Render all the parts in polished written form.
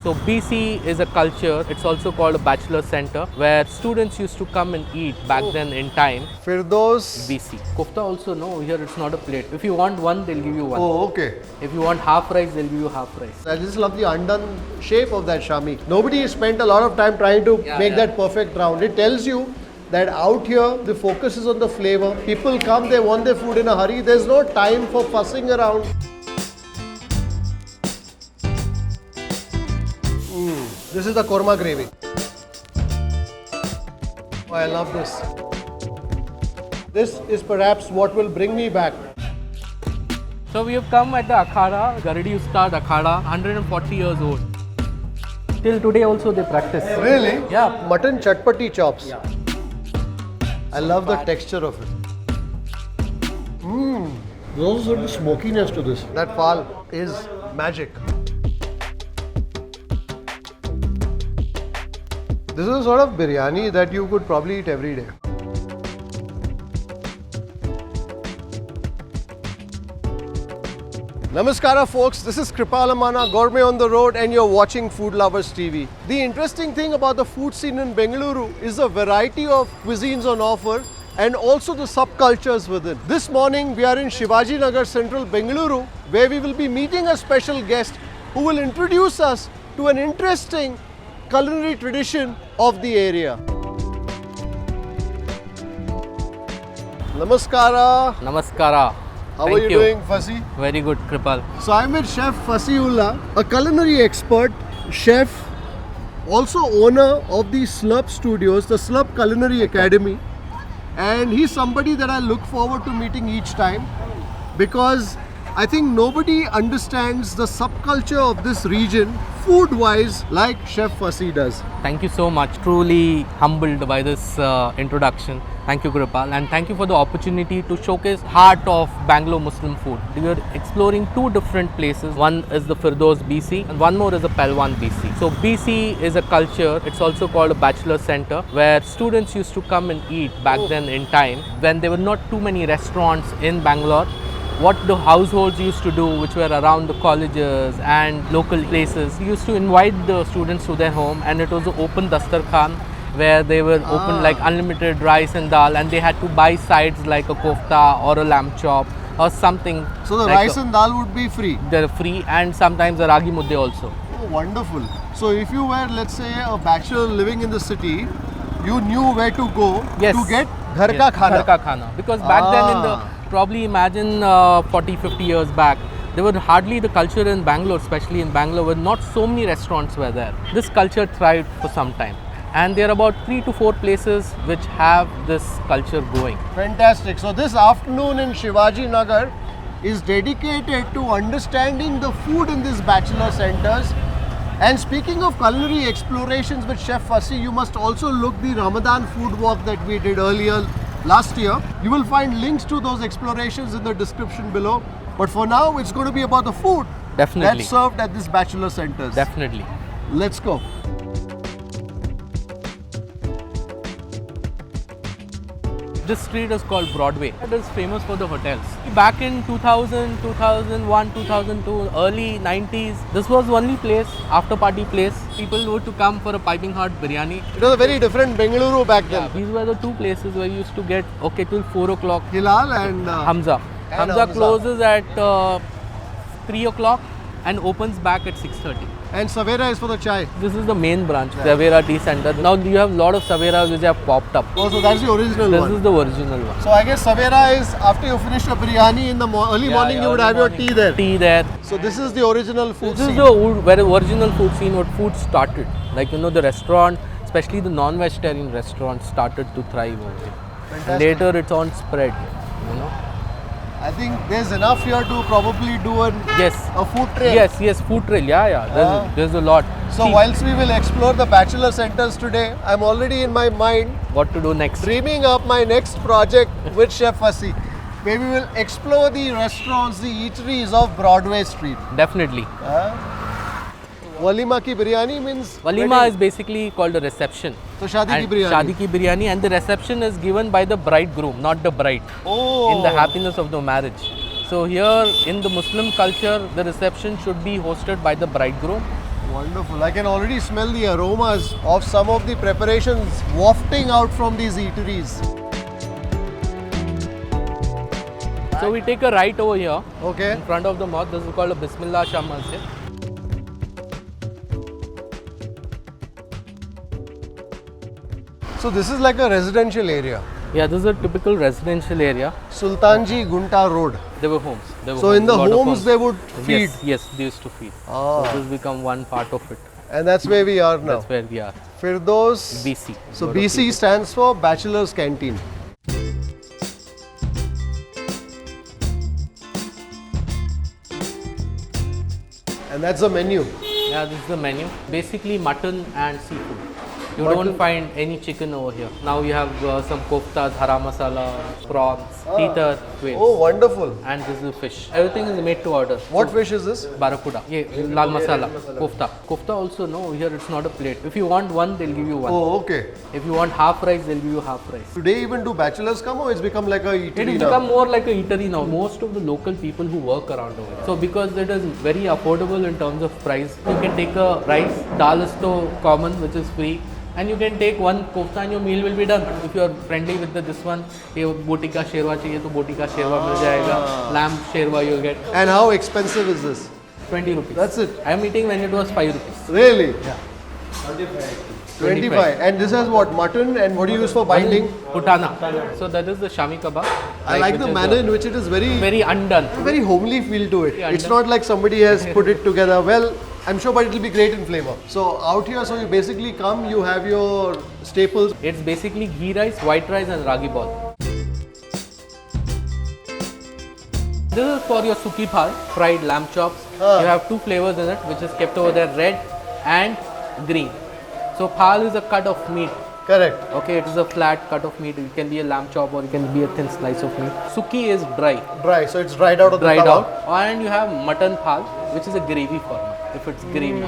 So BC is a culture, it's also called a Bachelor Center, where students used to come and eat back then in time. Firdous BC. Kofta also, no, here it's not a plate. If you want one, they'll give you one. Oh, okay. If you want half rice, they'll give you half rice. I just love the undone shape of that shami. Nobody spent a lot of time trying to make that perfect round. It tells you that out here, the focus is on the flavor. People come, they want their food in a hurry. There's no time for fussing around. This is the korma gravy. Oh, I love this. This is perhaps what will bring me back. So we have come at the Akhada, Gardi Ustad Akhada, 140 years old. Till today also they practice. Really? Yeah. Mutton chatpati chops. Yeah. I love the texture of it. There's also a smokiness to this. That phal is magic. This is a sort of biryani that you could probably eat every day. Namaskara folks, this is Kripal Amanna, Gourmet on the Road, and you're watching Food Lovers TV. The interesting thing about the food scene in Bengaluru is the variety of cuisines on offer and also the subcultures within. This morning we are in Shivajinagar, central Bengaluru, where we will be meeting a special guest who will introduce us to an interesting culinary tradition of the area. Namaskara. Namaskara. How are you doing, Fasi? Very good, Kripal. So I'm with Chef Fasiullah, a culinary expert, chef, also owner of the Slurp Studios, the Slurp Culinary Academy. And he's somebody that I look forward to meeting each time because I think nobody understands the subculture of this region food-wise like Chef Fasi does. Thank you so much. Truly humbled by this introduction. Thank you, Kripal, and thank you for the opportunity to showcase heart of Bangalore Muslim food. We are exploring two different places. One is the Firdous BC and one more is the Pahilwani BC. So BC is a culture, it's also called a Bachelor Center, where students used to come and eat back then in time when there were not too many restaurants in Bangalore. What the households used to do, which were around the colleges and local places, used to invite the students to their home, and it was an open dastarkhan where they were open like unlimited rice and dal, and they had to buy sides like a kofta or a lamb chop or something. So the like rice and dal would be free? They're free, and sometimes a ragi mudde also. Oh, wonderful. So if you were, let's say, a bachelor living in the city, you knew where to go to get ghar ka khana. Ghar ka khana. Because back then in the, probably imagine 40-50 years back, there were hardly the culture in Bangalore, especially in Bangalore, where not so many restaurants were there. This culture thrived for some time. And there are about 3 to 4 places which have this culture going. Fantastic. So this afternoon in Shivaji Nagar is dedicated to understanding the food in these bachelor centers. And speaking of culinary explorations with Chef Fasi, you must also look the Ramadan food walk that we did earlier last year. You will find links to those explorations in the description below. But for now, it's going to be about the food Definitely. that's served at these bachelor centers. Definitely. Let's go. This street is called Broadway. It is famous for the hotels. Back in 2000, 2001, 2002, early 90s, this was the only place, after party place. People were to come for a piping hot biryani. It was a very different Bengaluru back then. Yeah, these were the two places where you used to get, okay, till 4 o'clock. Hilal and Hamza. Hamza closes at 3 o'clock and opens back at 6:30. And Savera is for the chai. This is the main branch, Savera Tea Center. Now you have a lot of Saveras which have popped up. Oh, so that's the original one. This is the original one. So I guess Savera is after you finish a biryani in the early morning, you would have your tea there. Tea there. So this is the original food This scene. is the where original food scene, what food started. Like, you know, the restaurant, especially the non-vegetarian restaurants, started to thrive over here. And later it's on spread, you know. I think there's enough here to probably do a food trail. Yes, food trail. Yeah. There's a lot. So whilst we will explore the bachelor centers today, I'm already in my mind What to do next? dreaming up my next project with Chef Fasi. Maybe we'll explore the restaurants, the eateries of Broadway Street. Definitely. Walima ki biryani means Walima wedding. is basically called a reception. So shadi And ki biryani. Shadi ki biryani, and the reception is given by the bridegroom, not the bride. Oh. In the happiness of the marriage. So here in the Muslim culture, the reception should be hosted by the bridegroom Wonderful. I can already smell the aromas of some of the preparations wafting out from these eateries. So we take a right over here. Okay. In front of the mosque. This is called a Bismillah Shah Masjid. So this is like a residential area. Yeah, this is a typical residential area. Sultanji Gunta Road. There were homes. So in the homes they would feed. Yes, they used to feed. Ah. So this become one part of it. And that's where we are now. That's where we are. Firdous BC. So BC stands for Bachelor's Canteen. And that's the menu. Yeah, this is the menu. Basically mutton and seafood. You Mutton. don't find any chicken over here. Now you have some koftas, hara masala, prawns, teeter, quail. Oh, wonderful. And this is fish. Everything is made to order. What fish is this? Barakuda. Yeah, lal masala, kofta. Kofta also, no, here it's not a plate. If you want one, they'll give you one. Oh, okay. If you want half rice, they'll give you half rice. Today even do bachelors come or it's become like a eatery It has now? become more like a eatery now. Most of the local people who work around over here. So because it is very affordable in terms of price, you can take a rice, dal is so common, which is free. And you can take one kofta and your meal will be done. If you are friendly with this one, ये बोटी का शेरवा चाहिए तो बोटी का शेरवा मिल जाएगा. Lamb शेरवा you'll get. And how expensive is this? 20 rupees. That's it. I am eating when it was 5 rupees. Really? Yeah. 25. And this has what? Mutton and what do you use for binding? Putana. So that is the shami kabab. I like the manner in which it is very undone. very homely feel to it. Yeah, It's undone. not like somebody has put it together. Well, I'm sure, but it will be great in flavor. So out here, so you basically come, you have your staples. It's basically ghee rice, white rice and ragi ball. This is for your suki phal, fried lamb chops. You have two flavors in it, which is kept over there, red and green. So phal is a cut of meat. Correct. Okay, it is a flat cut of meat. It can be a lamb chop or it can be a thin slice of meat. Suki is dry. Dry, so it's dried out of the Dried tawa. out. And you have mutton phal, which is a gravy format. If it's gravy.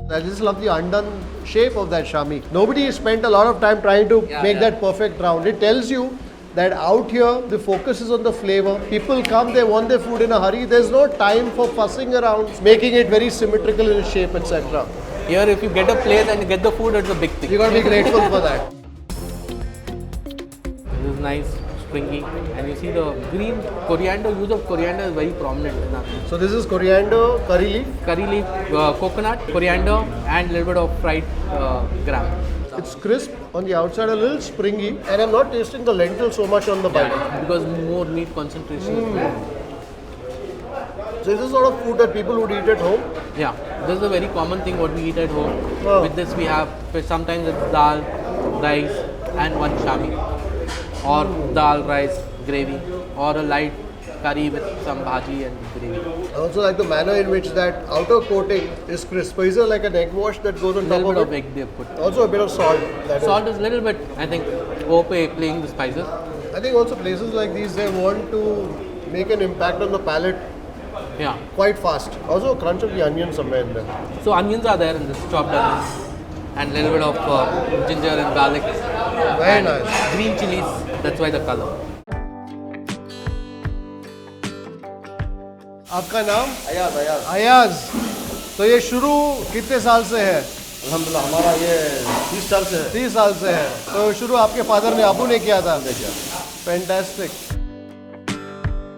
I just love the undone shape of that shami. Nobody has spent a lot of time trying to make that perfect round. It tells you that out here the focus is on the flavor. People come, they want their food in a hurry. There's no time for fussing around, making it very symmetrical in shape, etc. Here, if you get a place and you get the food, it's a big thing. You got to be grateful for that. This is nice, springy, and you see the green coriander. Use of coriander is very prominent in our food. So this is coriander, curry leaf. Curry leaf, coconut, coriander, and a little bit of fried gram. It's crisp on the outside, a little springy, and I'm not tasting the lentil so much on the bite. Yeah, because more meat concentration is there. So this is sort of food that people would eat at home. Yeah, this is a very common thing what we eat at home. Oh. With this we have, sometimes it's dal, rice, and one shami, or dal, rice, gravy, or a light curry with some bhaji and gravy. I also like the manner in which that outer coating is crisp. So is there like an egg wash that goes on A top little bit of of it? egg they have put. Also a bit of salt. Salt is a little bit, I think, overplaying the spices. I think also places like these, they want to make an impact on the palate Yeah. quite fast. Also a crunch of the onion somewhere in there. So onions are there in this, chopped onions, and a little bit of ginger and garlic. Very and nice. Green chilies, that's why the color. आपका नाम? अयाज अयाज अयाज. तो ये शुरू कितने साल से है? अल्हम्दुलिल्लाह हमारा ये 30 साल से है 30 साल से है. तो शुरू आपके फादर ने, अबू ने किया था. Fantastic.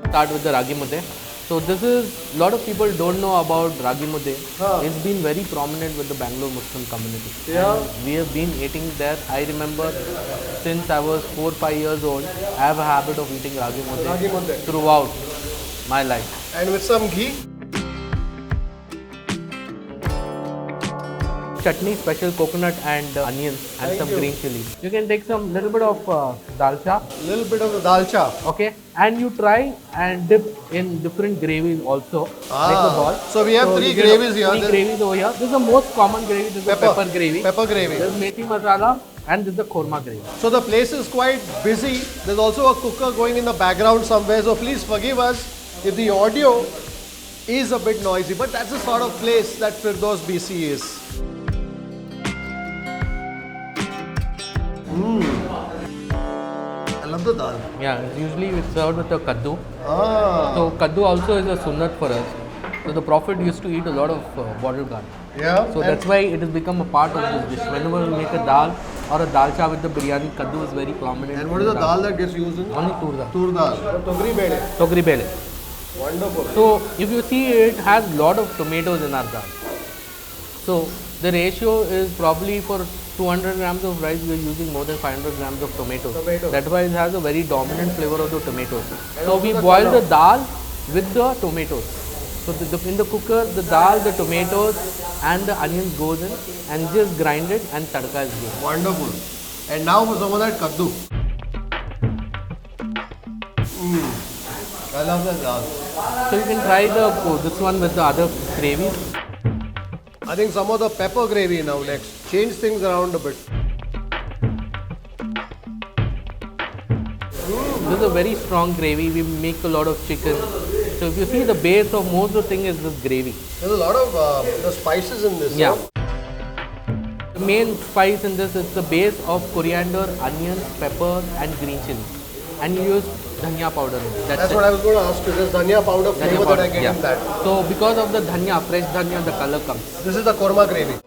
Start with the ragi mudde. So this is, lot of people don't know about ragi mudde. It's been very prominent with the Bangalore Muslim community. Yeah. And we have been eating there. I remember since I was 4-5 years old, I have a habit of eating ragi Ragi mudde. throughout my life. And with some ghee. Chutney, special coconut and onions and Thank some you. green chilies. You can take some little bit of dalcha, Little bit of the dalcha. okay, and you try and dip in different gravies also, like the ball. So we have three you get gravies here. Three This- gravies over here. This is the most common gravy. This is the pepper gravy. Pepper gravy. This is methi masala and this is the korma gravy. So the place is quite busy. There's also a cooker going in the background somewhere. So please forgive us if the audio is a bit noisy. But that's the sort of place that Firdous BC is. Love the dal. Yeah, it's usually it's served with a kaddu. Ah. So kaddu also is a sunnat for us. So the Prophet used to eat a lot of bottle gourd. Yeah. So that's why it has become a part of this dish. Whenever we make a dal or a dalcha with the biryani, kaddu is very prominent. And what is the dal that gets used in? Only tur dal. Tur dal. Togri bele. Togri bele. Wonderful. So if you see, it has lot of tomatoes in our dal. So the ratio is probably for 200 grams of rice, we are using more than 500 grams of tomatoes. That's why it has a very dominant flavor of the tomatoes. So we boil the dal with the tomatoes. So in the cooker, the dal, the tomatoes and the onions goes in and just grind it and tadka is given. Wonderful. And now for some of that kaddu. I love that dal. So you can try this one with the other gravies. I think some of the pepper gravy now next. Change things around a bit. This is a very strong gravy. We make a lot of chicken. So if you see, the base of most of the thing is this gravy. There's a lot of the spices in this. Yeah. Huh? The main spice in this is the base of coriander, onions, pepper and green chili. And you use dhania powder. That's what I was going to ask you. There's dhania powder flavor that I get in that. So because of the dhania, fresh dhania, the color comes. This is the korma gravy.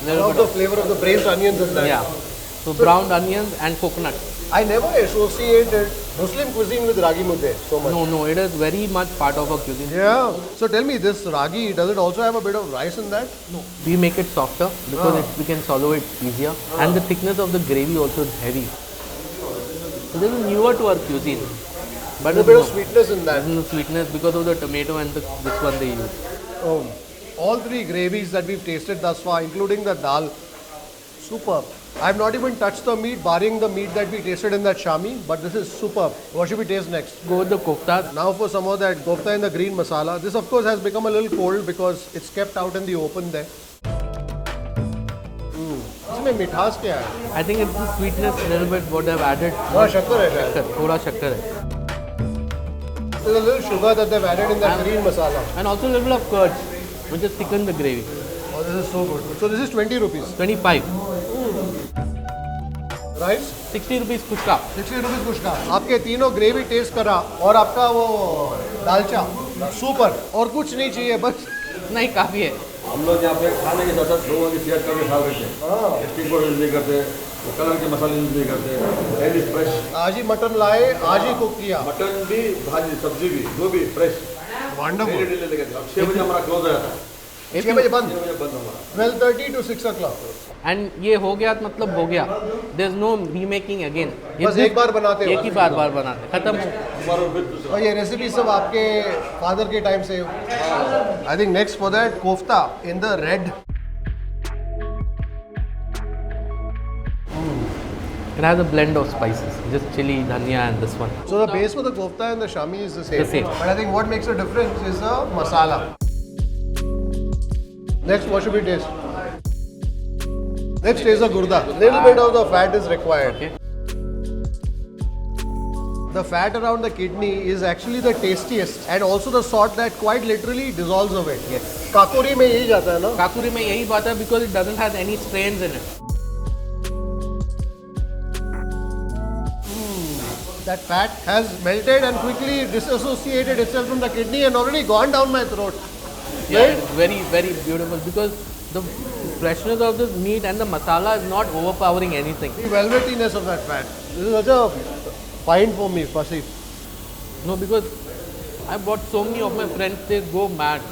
Love the flavor of the braised onions in that. Yeah. So browned onions and coconut. I never associated Muslim cuisine with ragi mudde so much. No, it is very much part of our cuisine. Yeah. So tell me, this ragi, does it also have a bit of rice in that? No. We make it softer because we can swallow it easier. And the thickness of the gravy also is heavy. So this is newer to our cuisine. But There's a bit of sweetness in that. Sweetness because of the tomato and this one they use. Oh. All three gravies that we've tasted thus far, including the dal, superb. I've not even touched the meat, barring the meat that we tasted in that shami, but this is superb. What should we taste next? Go with the kofta. Now for some of that kofta in the green masala. This of course has become a little cold because it's kept out in the open there. इसमें मिठास क्या है? I think it's the sweetness a little bit what they've added. थोड़ा शक्कर है शायद. थोड़ा शक्कर है. There's a little sugar that they've added in that green masala. And also a little bit of curd, which has thickened the gravy. Oh, this is so good. So this is 20 rupees. 25. Rice? 60 rupees kuchka. 60 rupees कुछ आपके तीनों gravy taste करा और आपका वो दालचा super और कुछ नहीं चाहिए बस नहीं काफी है. हम लोग यहाँ पे खाने के साथ साथ लोगों की सेहत का भी ख्याल रखते हैं। स्टीक यूज नहीं करते, कलर के मसाले यूज नहीं करते, एंड फ्रेश। आज ही मटन लाए, आज ही कुक किया। मटन भी, भाजी, सब्जी भी, जो भी फ्रेश। वंडरफुल। 6 बजे हमारा क्लोज हो जाता है। 6 बजे बंद। 6 बजे बंद हमारा। 12:30 to 6 o'clock. एंड ये हो गया मतलब हो गया. There is no remaking again. बस एक बार बनाते हो. एक ही बार बनाते. खत्म हो. और ये रेसिपी सब आपके फादर के टाइम से. I think next for that kofta in the red. It has a blend of spices, just chili, dhania and this one. So the base for the kofta and the shami is the same. The same. But I think what makes a difference is the masala. Next, what should we taste? Let's taste the gurda. Little bit of the fat is required. Okay. The fat around the kidney is actually the tastiest and also the sort that quite literally dissolves away. Yes. Kakuri में यही जाता है ना? Kakuri में यही बात है because it doesn't have any strains in it. That fat has melted and quickly disassociated itself from the kidney and already gone down my throat. Yeah, Right? it's very, very beautiful because the freshness of this meat and the masala is not overpowering anything. The velvetiness of that fat. This is such a find for me, Fasi. No, because I brought so many of my friends, they go mad.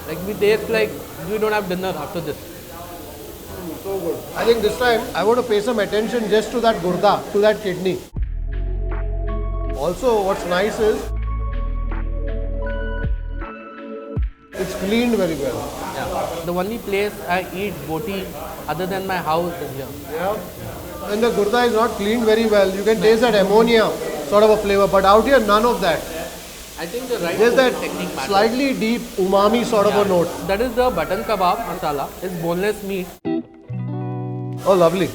Like we taste like we don't have dinner after this. So good. I think this time I want to pay some attention just to that gurda, to that kidney. Also, what's nice is it's cleaned very well. Yeah. The only place I eat boti other than my house is here. Yeah. And the gurda is not cleaned very well. You can taste that ammonia sort of a flavor, but out here none of that. I think the right There's that technique matters. slightly deep umami sort of a note. That is the button kebab masala. It's boneless meat. Oh, lovely.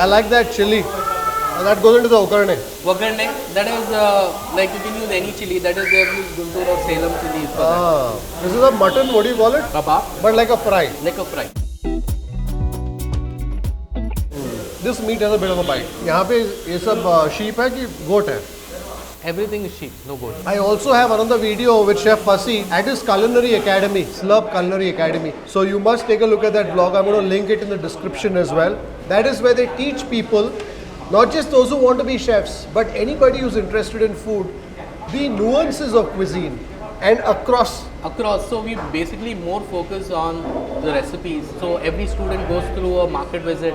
I like that chili. That goes into the okarne. Wakarne, that is like you can use any chili. That is there is Guntur or Salem chili. For that. This is a mutton, what do you call it? Kebab, But like a fry. like a fry. this meat has a bit of a bite. यहाँ पे ये सब sheep है कि goat है? Everything is sheep, no goat. I also have another video with Chef Fassi at his culinary academy, Slurp Culinary Academy. So you must take a look at that vlog. I'm going to link it in the description as well. That is where they teach people, not just those who want to be chefs, but anybody who's interested in food, the nuances of cuisine and across. So we basically more focus on the recipes. So every student goes through a market visit.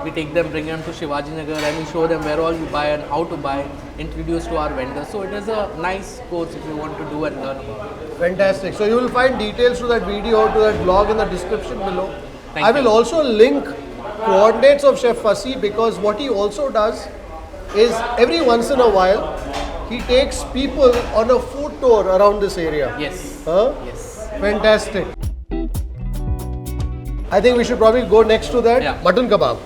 We take them, bring them to Shivajinagar, and we show them where all you buy and how to buy, introduce to our vendors. So it is a nice course if you want to do and learn about it. Fantastic. So you will find details to that video, to that vlog in the description below. I will also link coordinates of Chef Fassi, because what he also does is every once in a while, he takes people on a food tour around this area. Yes. Huh? Yes. Fantastic. I think we should probably go next to that. Yeah. Mutton kebab.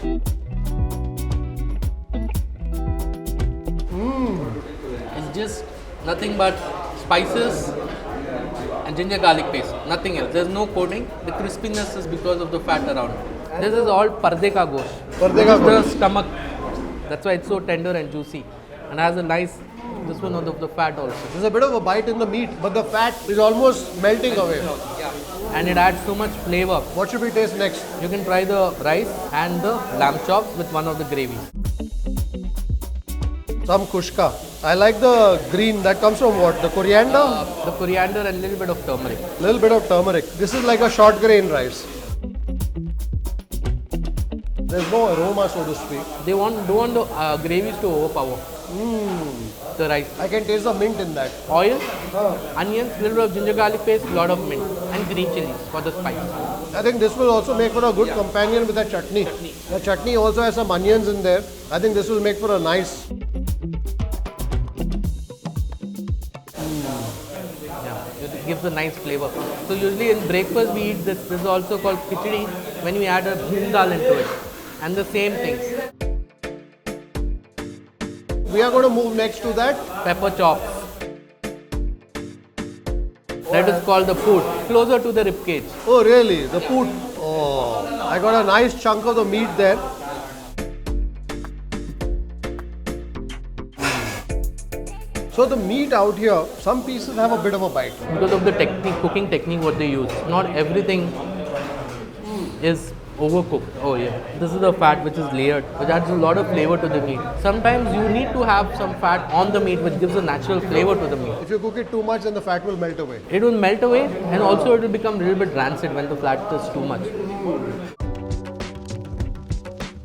It's just nothing but spices and ginger garlic paste, nothing else. There's no coating. The crispiness is because of the fat around it. This is all parde ka gosht. Parde ka The gosht. stomach. That's why it's so tender and juicy, and has a nice. This one of the fat also. There's a bit of a bite in the meat, but the fat is almost melting away. Yeah. And it adds so much flavor. What should we taste next? You can try the rice and the lamb chops with one of the gravies. Some kushka. I like the green. That comes from what? The coriander? The coriander and a little bit of turmeric. Little bit of turmeric. This is like a short grain rice. There's no aroma, so to speak. They don't want the gravies to overpower the rice. I can taste the mint in that. Oil, onions, little bit of ginger garlic paste, lot of mint, and green chilies for the spice. I think this will also make for a good companion with that chutney. The chutney also has some onions in there. I think this will make for a nice. Yeah, it gives a nice flavor. So usually in breakfast we eat this. This is also called khichdi when we add a moong dal into it. And the same things. We are going to move next to that. Pepper chops. That is called the foot, closer to the rib cage. Oh really? The food. Oh, I got a nice chunk of the meat there. So the meat out here, some pieces have a bit of a bite. Because of the technique, cooking technique what they use. Not everything is overcooked. Oh yeah. This is the fat which is layered, which adds a lot of flavor to the meat. Sometimes you need to have some fat on the meat which gives a natural flavor to the meat. If you cook it too much, then the fat will melt away. It will melt away, and also it will become a little bit rancid when the fat is too much.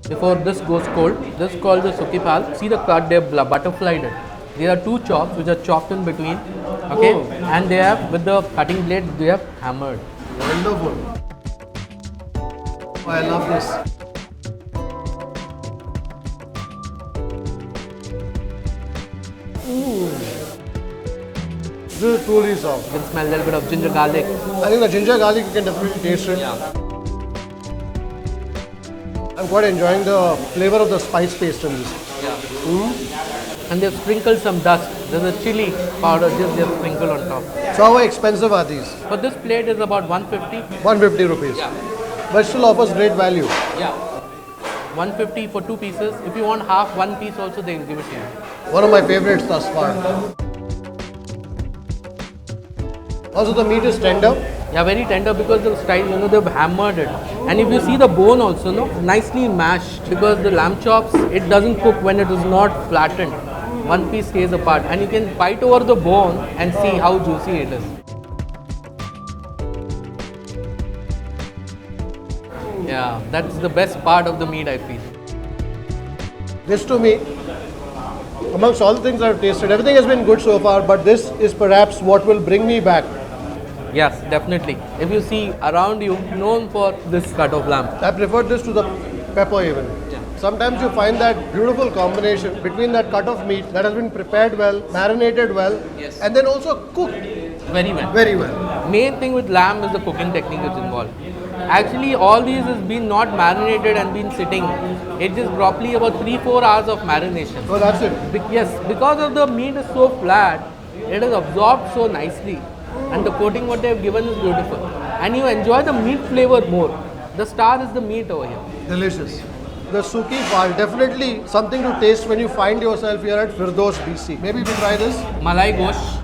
Before this goes cold, this is called the suki phal. See the cut, they have butterflied it. There are two chops which are chopped in between, okay, and they have, with the cutting blade, they have hammered. Wonderful. Oh, I love this. This is truly soft. You can smell a little bit of ginger garlic. I think the ginger garlic, you can definitely taste it. Yeah. I'm quite enjoying the flavor of the spice paste in this. And they've sprinkled some dust. There's a chili powder just they've sprinkled on top. So how expensive are these? So this plate is about 150. 150 rupees. Yeah. But still offers great value. Yeah. 150 for 2 pieces. If you want half, 1 piece also they will give it to you. One of my favorites thus far. Also the meat is tender. Yeah, very tender because the style, they've hammered it. And if you see the bone also, nicely mashed, because the lamb chops, it doesn't cook when it is not flattened. One piece stays apart, and you can bite over the bone and see how juicy it is. Yeah, that's the best part of the meat, I feel. This to me, amongst all the things I've tasted, everything has been good so far, but this is perhaps what will bring me back. Yes, definitely. If you see around you, known for this cut of lamb. I prefer this to the pepper even. Yeah. Sometimes you find that beautiful combination between that cut of meat that has been prepared well, marinated well, Yes. and then also cooked Very well. very well. Main thing with lamb is the cooking technique which is involved. Actually, all these has been not marinated and been sitting. It is properly about 3-4 hours of marination. So that's it. Yes, because of the meat is so flat, it is absorbed so nicely, and the coating what they have given is beautiful. And you enjoy the meat flavor more. The star is the meat over here. Delicious. The suki phal, definitely something to taste when you find yourself here at Firdous BC. Maybe we try this. Malai gosh.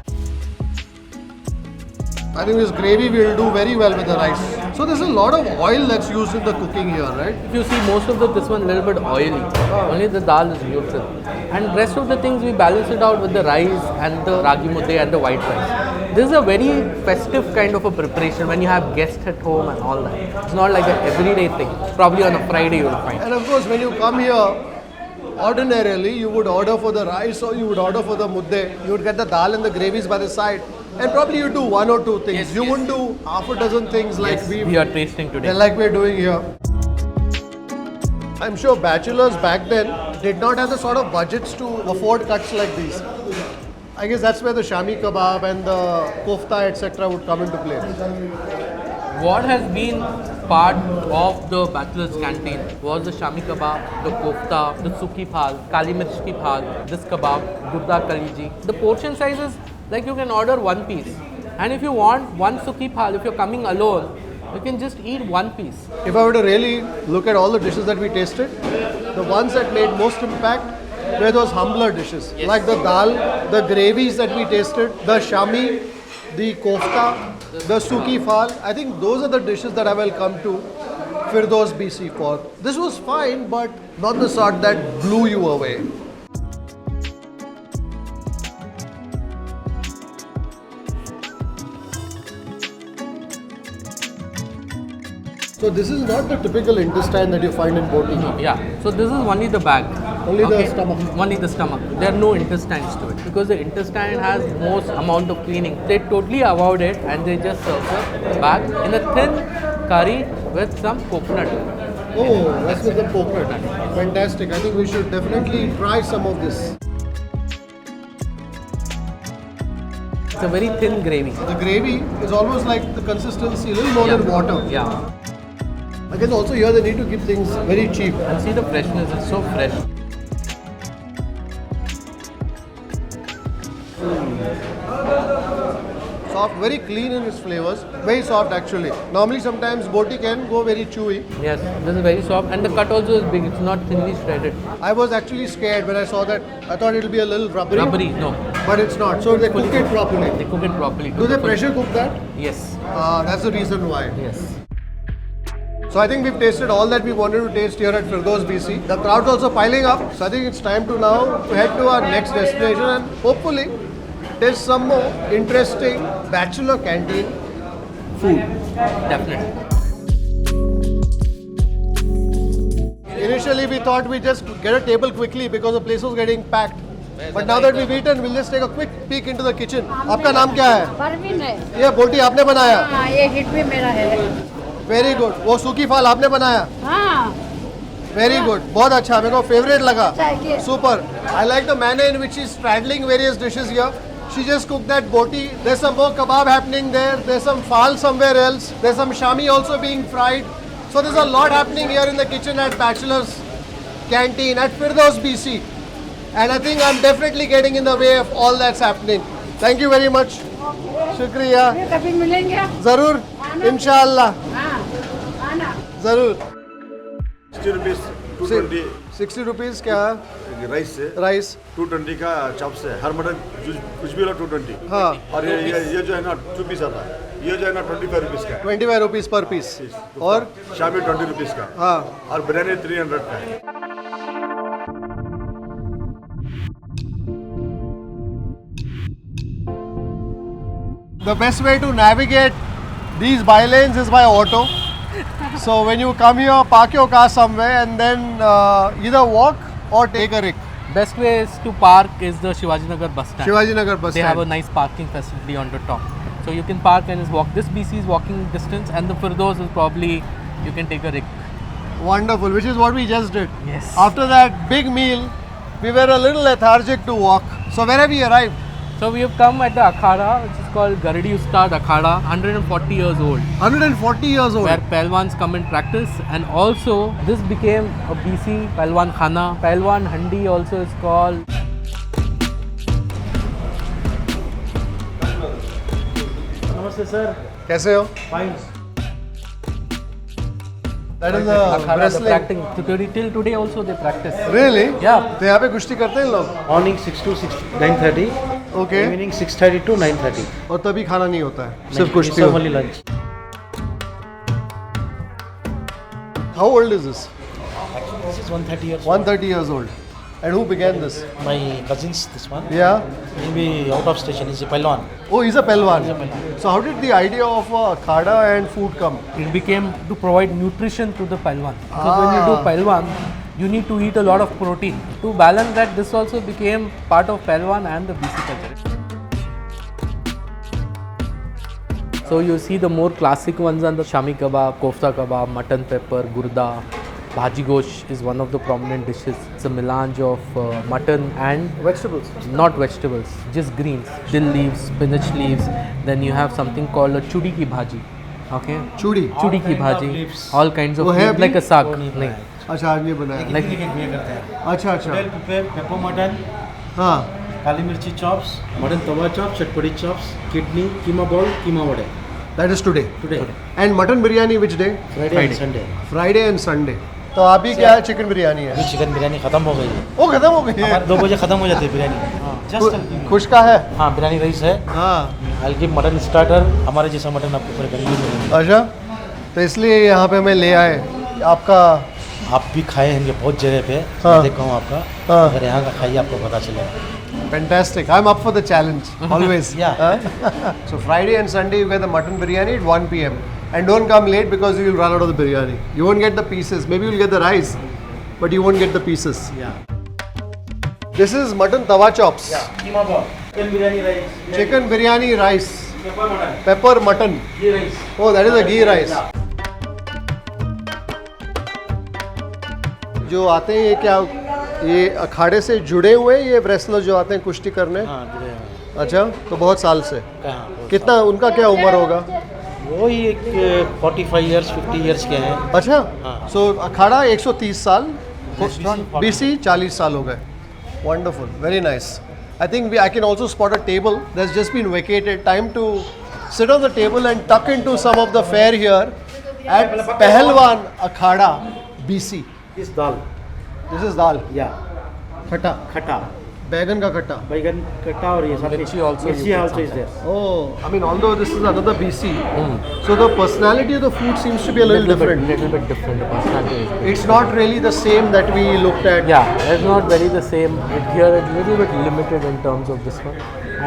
I think this gravy will do very well with the rice. So there's a lot of oil that's used in the cooking here, right? If you see most of this one a little bit oily. Only the dal is neutral. And rest of the things we balance it out with the rice and the ragi mudde and the white rice. This is a very festive kind of a preparation when you have guests at home and all that. It's not like an everyday thing. Probably on a Friday you will find. And of course, when you come here, ordinarily you would order for the rice or you would order for the mudde. You would get the dal and the gravies by the side. And probably you do one or two things. Yes, you yes. wouldn't do half a dozen things like Yes, we are tasting today. like we're doing here. I'm sure bachelors back then did not have the sort of budgets to afford cuts like these. I guess that's where the shami kabab and the kofta etc. would come into play. What has been part of the bachelor's canteen was the shami kebab, the kofta, the suki phal, kali mirch ki phal, this kebab, gurda kaliji. The portion sizes, like you can order one piece. And if you want one suki phal, if you're coming alone, you can just eat one piece. If I were to really look at all the dishes that we tasted, the ones that made most impact were those humbler dishes. Yes. Like the dal, the gravies that we tasted, the shami, the kofta, the suki phal. I think those are the dishes that I will come to Firdous BC for. This was fine, but not the sort that blew you away. So this is not the typical intestine that you find in boti. Yeah, so this is only the bag. Only the stomach. Only the stomach. There are no intestines to it because the intestine has most amount of cleaning. They totally avoid it and they just serve the bag in a thin curry with some coconut. Oh, that's with the coconut. Fantastic. I think we should definitely try some of this. It's a very thin gravy. The gravy is almost like the consistency, a little more than water. Yeah. I guess also here they need to keep things very cheap. And see the freshness, it's so fresh. Soft, very clean in its flavors. Very soft actually. Normally sometimes boti can go very chewy. Yes, this is very soft and the cut also is big, it's not thinly shredded. I was actually scared when I saw that. I thought it will be a little rubbery. Rubbery, no. But it's not. So they cook it properly. They cook it properly. Do they pressure cook that? Yes. That's the reason why. Yes. So I think we've tasted all that we wanted to taste here at Firdous BC. The crowd's also piling up. So I think it's time to now head to our next destination and hopefully taste some more interesting bachelor canteen food. Definitely. Initially we thought we just get a table quickly because the place was getting packed. But now that we've eaten, we'll just take a quick peek into the kitchen. आपका नाम क्या है? परवीन है। ये बोटी आपने बनाया? हाँ, ये हिट भी मेरा है। Very good. वो सूकी फाल आपने बनाया? हाँ। Very good. बहुत अच्छा, मेरे को favorite लगा. चाहिए। Super. I like the manner in which she's straddling various dishes here. She just cooked that boti. There's some more kebab happening there. There's some phal somewhere else. There's some shami also being fried. So there's a lot happening here in the kitchen at Bachelor's Canteen at Firdous BC. And I think I'm definitely getting in the way of all that's happening. Thank you very much. Shukriya. ये कभी मिलेंगे? Zarur. Inshallah. हाँ, आना। Zarur. 60 rupees, 220 60 rupees क्या है? Rice से, Rice. 220 का chops है, हर मटन कुछ भी लो 220। हाँ. और ये जो है ना 2 पीस आता है, ये जो है ना 25 रुपीस का है। 25 rupees per piece. और शामी 20 रुपीस का, हाँ. और बिरयानी 300 का है। The best way to navigate these bylanes is by auto. So when you come here, park your car somewhere and then either walk or take a rig. Best way is to park is the Shivajinagar bus stand. Shivajinagar bus They stand. have a nice parking facility on the top. So you can park and just walk. This BC is walking distance and the Firdous is probably, you can take a rig. Wonderful, which is what we just did. Yes. After that big meal, we were a little lethargic to walk. So where have we arrived? So we have come at the Akhada, which is called Gardi Ustad Akhada, 140 years old. 140 years old. Where pehlwans come and practice, and also this became a BC Pahilwani Khana. Pahilwani Handi also is called. Namaste sir. कैसे हो? Fine. That is Akhada, the wrestling. practicing. Till today also they practice. Really? Yeah. तो यहाँ पे कुश्ती करते हैं लोग? Morning 6 to 9:30. Okay. Evening 6:30 to 9:30. और तभी खाना नहीं होता है, सिर्फ कुश्ती Serve होती only lunch. है. How old is this? Actually, this is 130 years. 130 years old. And who began this? My cousins, this one. Yeah. He'll be out of station. He's a pehlwan. Oh, he's a pehlwan. He's a pehlwan. So how did the idea of khada and food come? It became to provide nutrition to the Pahilwan. Because when you do Pahilwan, you need to eat a lot of protein. To balance that, this also became part of Pahilwan and the BC culture. So you see the more classic ones are the shami kabab, kofta kabab, mutton pepper, gurda. Bhaji gosh is one of the prominent dishes. It's a melange of mutton and Vegetables. not vegetables, just greens, dill leaves, spinach leaves. Then you have something called a chudi ki bhaji. Okay? Chudi. Chudi ki kind of bhaji. leaves. All kinds of वो है leaves, like a अभी? saag. वो नहीं नहीं. अच्छा आज ये बनाया. Like- ये करते हैं. अच्छा अच्छा. Bell pepper, pepper mutton, हाँ. काली मिर्ची chops, mutton tawa chops, chatpati chops, kidney, keema ball, keema vade. That is today. Today. And mutton biryani which day? Friday and Sunday. Friday and Sunday. तो अभी क्या है? चिकन बिरयानी है. अभी chicken biryani खत्म हो गई है. वो खत्म हो गई है. हमारे 2 बजे खत्म हो जाती है बिरयानी. जस्ट खुश का है. हाँ बिरयानी राइस है. हाँ. I'll give mutton starter. हमारे जैसा मटन आपको पूरे बेंगलुरु में मिलेगा. अच्छा. तो इसलिए यहाँ पे हमें ले आए. आपका आप भी खाए होंगे बहुत जगह पे. हाँ. मैं देखा हूँ आपका. हाँ. अगर यहाँ का खाइए आपको पता चलेगा. fantastic. I'm up for the challenge always. Yeah. So Friday and Sunday you get the mutton biryani at 1 p.m. And don't come late because you will run out of the biryani. You won't get the pieces. Maybe you'll get the rice, but you won't get the pieces. Yeah. This is mutton tawa chops. Keema ball. Chicken biryani rice. Chicken biryani rice. Pepper mutton. Pepper mutton. Ghee rice. Oh, that is a ghee rice. जो आते हैं ये क्या, ये अखाड़े से जुड़े हुए ये रेसलर जो आते हैं कुश्ती करने? हाँ जुड़े हैं. अच्छा, तो बहुत साल से. कहाँ? कितना उनका क्या उम्र होगा? वो ही एक 45 years 50 years के हैं. अच्छा. हाँ. सो अखाड़ा 130 साल, BC BC 40 साल हो गए. Wonderful, very nice. I think I can also spot a table that's just been vacated. Time to sit on the table and tuck into some of the fare here at Pahilwani Akhada, BC. This dal. This is dal, Yeah. खट्टा, खट्टा. बैगन का खट्टा. बैगन खट्टा और ये सब. Mirchi also you Mirchi put also some. is there. Oh, I mean, although this is another BC, so the personality of the food seems to be a little different. Little bit different. The personality is different. It's not really the same that we looked at. Yeah, it's not very the same. Here it's little bit limited in terms of this one,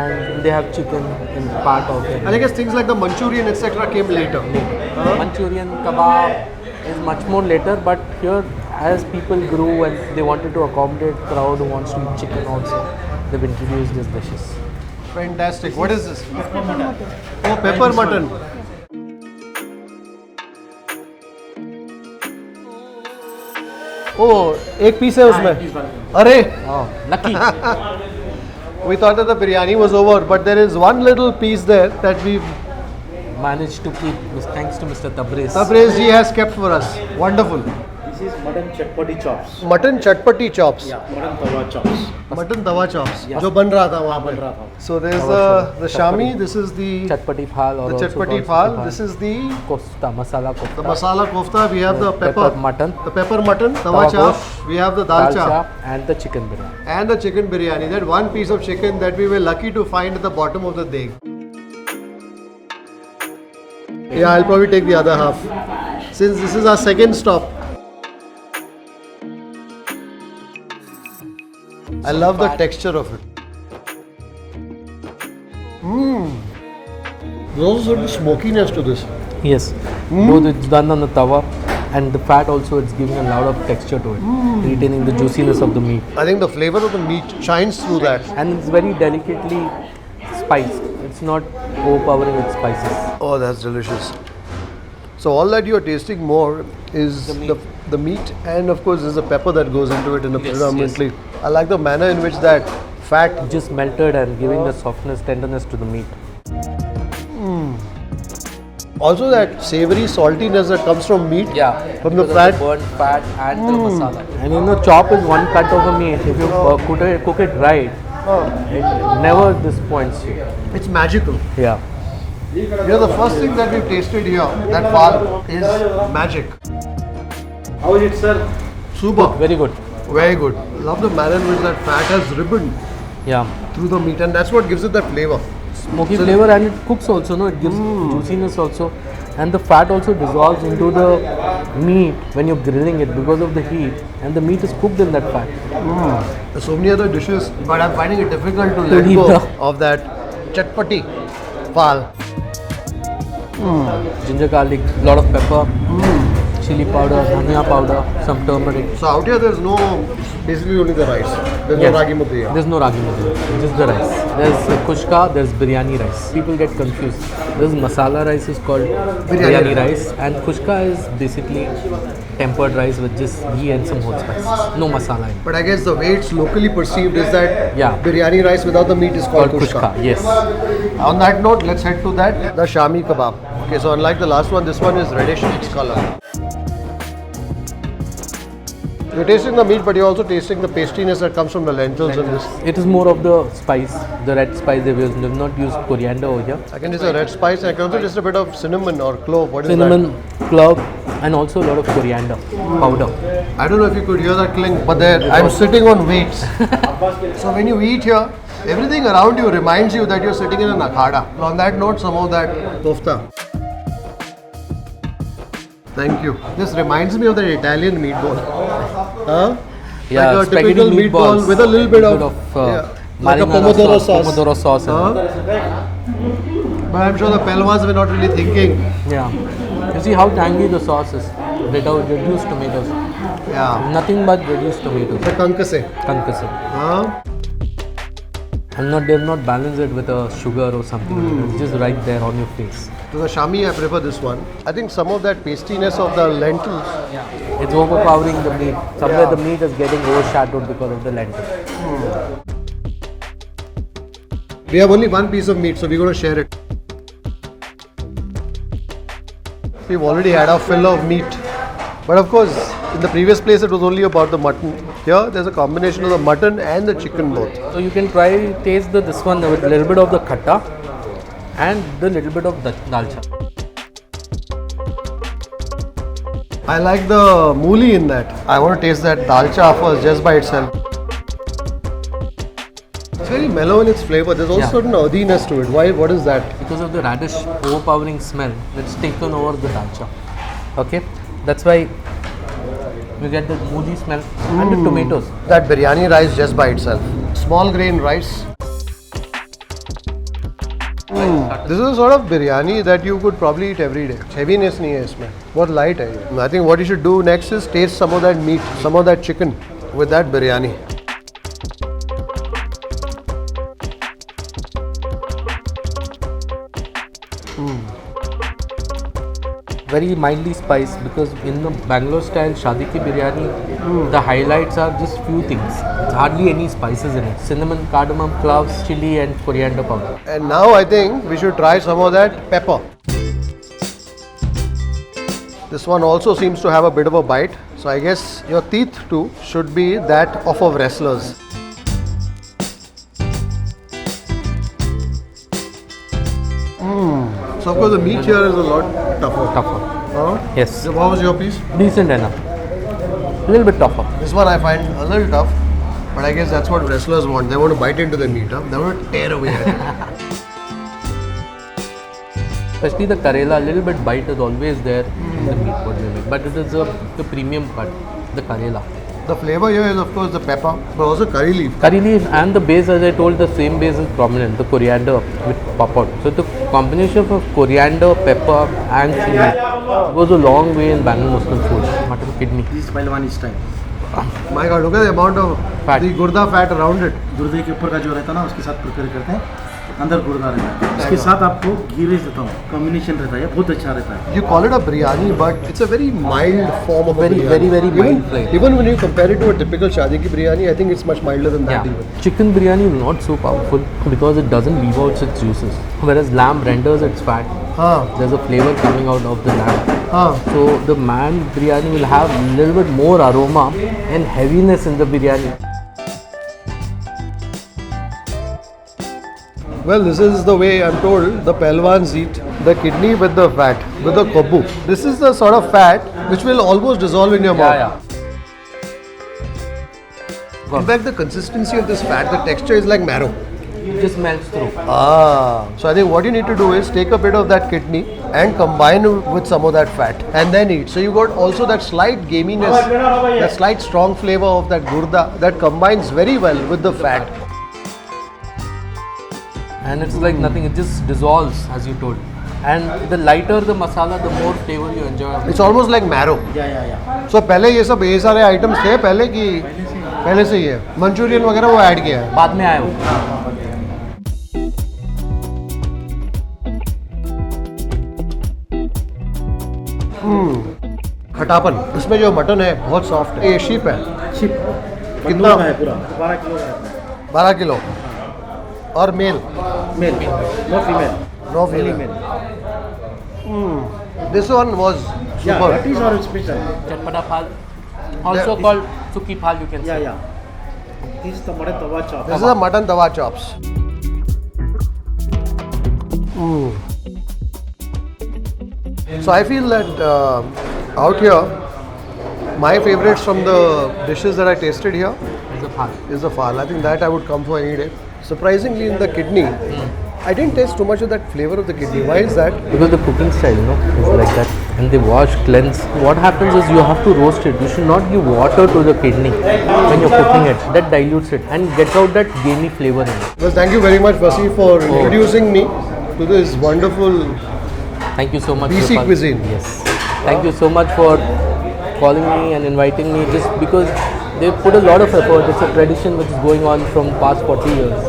and they have chicken in part of it. And I guess things like the Manchurian etc. came later. Manchurian kebab is much more later, but here as people grew and they wanted to accommodate crowd who wants to eat chicken also, they've introduced these dishes. Fantastic. What is this? Oh, pepper mutton. Oh, एक piece है उसमें. अरे, Oh, lucky. we thought that the biryani was over, but there is one little piece there that we've Managed to keep, thanks to Mr. Tabriz. Tabriz ji has kept for us. Wonderful. This is mutton chatpati chops. Mutton chatpati chops. Yeah. Mutton tawa chops. Mutton tawa chops. Yeah. जो बन रहा था वहाँ बन पे. रहा था. So there's the shami. This is the Chatpati phal or the also chatpati called phal. This is the kofta, masala kofta. the masala kofta. We have the pepper mutton, the pepper mutton, tawa Tawa chop. gosh, We have the dalcha and the chicken biryani. and the chicken biryani. That one piece of chicken that we were lucky to find at the bottom of the deg. Yeah, I'll probably take the other half since this is our second stop. I love the texture of it. There's also certain smokiness to this. Yes, both it's done on the tawa and the fat also it's giving a lot of texture to it, retaining the juiciness of the meat. I think the flavor of the meat shines through that. And it's very delicately spiced. It's not overpowering with spices. Oh, that's delicious. So all that you are tasting more is the meat, and of course there's a pepper that goes into it in a Yes, predominantly. I like the manner in which that fat. Just melted and giving the softness, tenderness to the meat. Also that savory saltiness that comes from meat. Yeah, From the because of fat. burnt fat and the masala. And you know, chop is one cut of a meat. If you cook it right, it never disappoints you. It's magical. Yeah. You know, the first thing that we've tasted here, that phal, is magic. How is it, sir? Super. Very good. Very good. Love the manner in which that fat has ribboned Yeah. through the meat, and that's what gives it that flavor. Smoky flavor, and it cooks also, no? It gives juiciness also. And the fat also dissolves into the meat when you're grilling it because of the heat, and the meat is cooked in that fat. There's so many other dishes, but I'm finding it difficult to To let eat go the- of that chatpati phal. Ginger garlic, lot of pepper, chili powder, dhania powder, some turmeric. So out here there's no, basically only the rice. There's Yes. no ragi mudde here. There's no ragi mudde, just the rice. There's kushka, there's biryani rice. People get confused. This masala rice is called biryani rice, and kushka is basically tempered rice with just ghee and some whole spices. No masala in it. But I guess the way it's locally perceived is that Yeah. biryani rice without the meat is called kushka. Yes. On that note, let's head to that, the shami kebab. Okay, so unlike the last one, this one is reddish in color. You're tasting the meat, but you're also tasting the pastiness that comes from the lentils in this. It is more of the spice, the red spice they've used. They've not used coriander over here. I can taste a red spice, and I can also taste a bit of cinnamon or clove. What is Cinnamon, clove, and also a lot of coriander powder. that? I don't know if you could hear that clink, but there, I'm sitting on weights. So when you eat here, everything around you reminds you that you're sitting in an akhada. On that note, some of that kofta. Thank you. This reminds me of the Italian meatball. Huh? Yeah, like a spaghetti typical meatball meatballs with a little bit of, like a marinara pomodoro sauce. Pomodoro sauce. Huh? But I'm sure the pehlwans were not really thinking. Yeah. You see how tangy the sauce is without reduced tomatoes. Yeah. Nothing but reduced tomatoes. The kankase. Kankase. Huh? And they've not balanced it with a sugar or something. It's just right there on your face. To the shami, I prefer this one. I think some of that pastiness of the lentils. It's overpowering the meat. Somewhere the meat is getting overshadowed because of the lentil. We have only one piece of meat, so we're going to share it. We've already had our fill of meat. But of course, in the previous place, it was only about the mutton. Here, there's a combination of the mutton and the chicken both. So you can try taste this one with a little bit of the khatta and the little bit of the dalcha. I like the mooli in that. I want to taste that dalcha first, just by itself. It's very mellow in its flavor. There's also certain earthiness to it. Why? What is that? Because of the radish overpowering smell that's taken over the dalcha. Okay, that's why you get the moody smell and the tomatoes. That biryani rice just by itself. Small grain rice. This is a sort of biryani that you could probably eat every day. Heaviness nahi hai isme. What light hai ye. I think what you should do next is taste some of that meat, some of that chicken with that biryani. Very mildly spiced because in the Bangalore style Shadi ki biryani, the highlights are just few things. It's hardly any spices in it. Cinnamon, cardamom, cloves, chili and coriander powder. And now I think we should try some of that pepper. This one also seems to have a bit of a bite. So I guess your teeth too should be that of wrestlers. So of course the meat here is a lot tougher. Tougher. Yes. So what was your piece? Decent enough. A little bit tougher. This one I find a little tough, but I guess that's what wrestlers want. They want to bite into the meat, huh? They want to tear away at it. Especially the karela, a little bit bite is always there in the meat what we make. But it is the premium cut, the karela. The flavor here is of course the pepper, but also curry leaf. Curry leaf and the base, as I told, the same base is prominent, the coriander with pop out. So the combination of coriander, pepper and chili goes a long way in Bangalore Muslim food. Mutton kidney. This is Pahilwani style. My God, look at the amount of Fat. the gurda fat around it. गुर्दे के ऊपर का जो रहता है ना उसके साथ प्रिपेयर करते हैं अंदर गुर्दा रहता है इसके साथ आपको घी राइस देता हूँ कॉम्बिनेशन रहता है ये बहुत अच्छा रहता है You call it a biryani, but it's a very mild form of a Very, biryani. very mild flavor. Even when you compare it to a typical shadi ki biryani, I think it's much milder than that Yeah. even. Chicken biryani is not so powerful because it doesn't leave out its juices. Whereas lamb renders its fat. There's a flavor coming out of the lamb. So the man biryani will have a little bit more aroma and heaviness in the biryani. Well, this is the way I'm told the pehlwans eat the kidney with the fat, with the kobu. This is the sort of fat which will almost dissolve in your mouth. Yeah. In fact, the consistency of this fat, the texture is like marrow. It just melts through. So I think what you need to do is take a bit of that kidney and combine it with some of that fat and then eat. So you got also that slight gaminess, that slight strong flavor of that gurda that combines very well with the fat. And it's like nothing, it just dissolves as you told. And the lighter the masala, the more flavor you enjoy. It's almost like marrow. Yeah. So पहले ये सब ये सारे items थे पहले से ही है. Manchurian वगैरह वो ऐड किया है. बाद में आए हो. खटापन. इसमें जो मटन है बहुत सॉफ्ट है. ये शीप है. कितना है पूरा 12 किलो का है. 12 किलो. और male. No female. No female. This one was super. Yeah, that is our special. Chatpata phal, also called suki phal, you can say. Yeah. This is the mutton tawa chop. This is a mutton tawa chops. So I feel that out here, my favorites from the dishes that I tasted here It's a phal. is the phal. I think that I would come for any day. Surprisingly, in the kidney, I didn't taste too much of that flavor of the kidney. Why is that? Because the cooking style, is like that. And they wash, cleanse. What happens is you have to roast it. You should not give water to the kidney when you're cooking it. That dilutes it and gets out that gamey flavor in it. Well, thank you very much, Vasi, for introducing me to this wonderful Thank you so much. BC Kripal. cuisine. Yes. Thank you so much for calling me and inviting me just because they put a lot of effort. It's a tradition which is going on from past 40 years.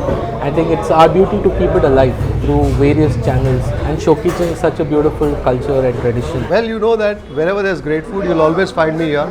I think it's our duty to keep it alive through various channels and showcasing such a beautiful culture and tradition. Well, you know that wherever there's great food, you'll always find me here.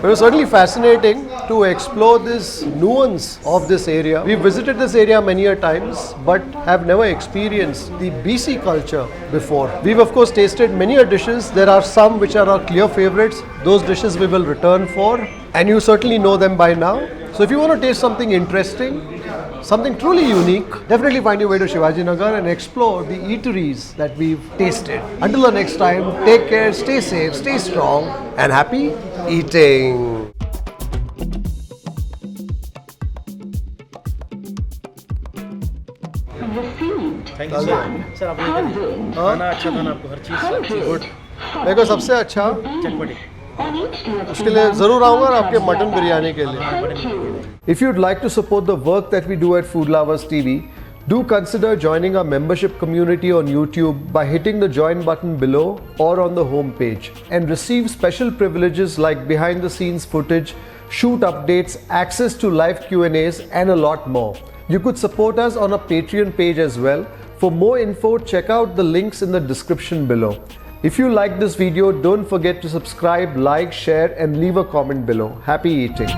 But it was certainly fascinating to explore this nuance of this area. We visited this area many a times, but have never experienced the BC culture before. We've of course tasted many a dishes. There are some which are our clear favorites. Those dishes we will return for, and you certainly know them by now. So if you want to taste something interesting, something truly unique, definitely find your way to Shivajinagar and explore the eateries that we've tasted. Until the next time, take care, stay safe, stay strong, and happy eating. Thank you sir. Sir आपने खाना अच्छा था ना आपको हर चीज़ good. मेरे को सबसे अच्छा चटपटी. उसके लिए ज़रूर आऊँगा और आपके मटन बिरयानी के लिए. If you'd like to support the work that we do at Food Lovers TV, do consider joining our membership community on YouTube by hitting the join button below or on the home page and receive special privileges like behind the scenes footage, shoot updates, access to live Q&As and a lot more. You could support us on our Patreon page as well. For more info, check out the links in the description below. If you like this video, don't forget to subscribe, like, share and leave a comment below. Happy eating.